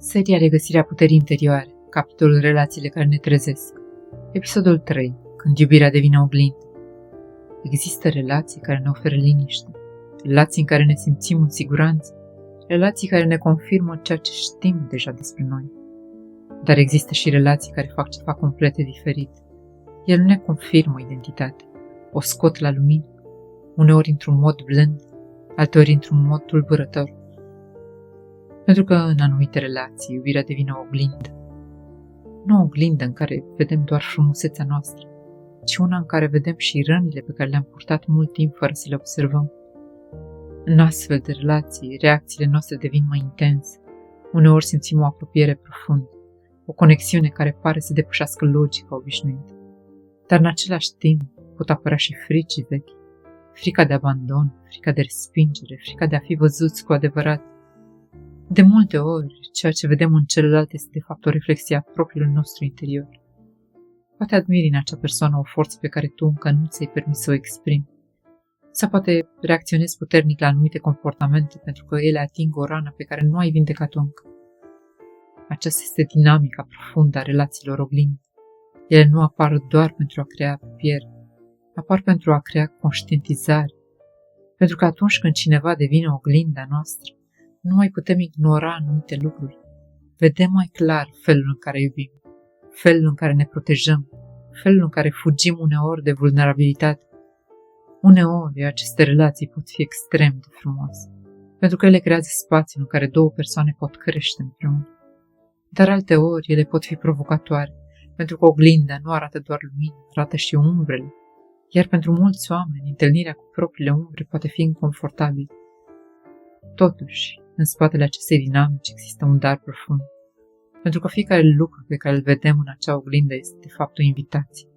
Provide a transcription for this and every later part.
Seria Regăsirea puterii interioare, capitolul Relațiile care ne trezesc. Episodul 3. Când iubirea devine oglindă. Există relații care ne oferă liniște, relații în care ne simțim în siguranță, relații care ne confirmă ceea ce știm deja despre noi. Dar există și relații care fac ceva complet diferit. Ele nu ne confirmă identitatea, o scot la lumină, uneori într-un mod blând, alteori într-un mod tulburător. Pentru că în anumite relații iubirea devine o oglindă. Nu o oglindă în care vedem doar frumusețea noastră, ci una în care vedem și rănile pe care le-am purtat mult timp fără să le observăm. În astfel de relații, reacțiile noastre devin mai intense. Uneori simțim o apropiere profundă, o conexiune care pare să depășească logica obișnuită. Dar în același timp pot apărea și frici vechi, frica de abandon, frica de respingere, frica de a fi văzuți cu adevărat. De multe ori, ceea ce vedem în celălalt este de fapt o reflexie a propriului nostru interior. Poate admiri în acea persoană o forță pe care tu încă nu ți-ai permis să o exprimi. Sau poate reacționezi puternic la anumite comportamente pentru că ele ating o rană pe care nu ai vindecat-o încă. Aceasta este dinamica profundă a relațiilor oglindă. Ele nu apar doar pentru a crea apropiere, apar pentru a crea conștientizare. Pentru că atunci când cineva devine oglinda noastră, nu mai putem ignora anumite lucruri. Vedem mai clar felul în care iubim, felul în care ne protejăm, felul în care fugim uneori de vulnerabilitate. Uneori aceste relații pot fi extrem de frumoase, pentru că ele creează spațiul în care două persoane pot crește împreună. Dar alteori ele pot fi provocatoare, pentru că oglinda nu arată doar lumină, arată și umbrele. Iar pentru mulți oameni, întâlnirea cu propriile umbre poate fi inconfortabilă. Totuși, în spatele acestei dinamici există un dar profund, pentru că fiecare lucru pe care îl vedem în acea oglindă este de fapt o invitație.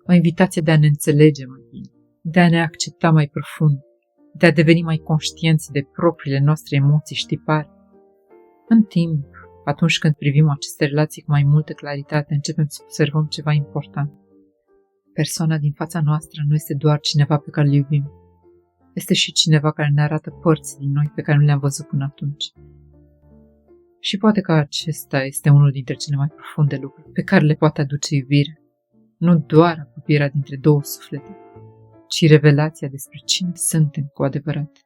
O invitație de a ne înțelege mai bine, de a ne accepta mai profund, de a deveni mai conștienți de propriile noastre emoții și tipare. În timp, atunci când privim aceste relații cu mai multă claritate, începem să observăm ceva important. Persoana din fața noastră nu este doar cineva pe care îl iubim. Este și cineva care ne arată părți din noi pe care nu le-am văzut până atunci. Și poate că acesta este unul dintre cele mai profunde lucruri pe care le poate aduce iubirea. Nu doar apropierea dintre două suflete, ci revelația despre cine suntem cu adevărat.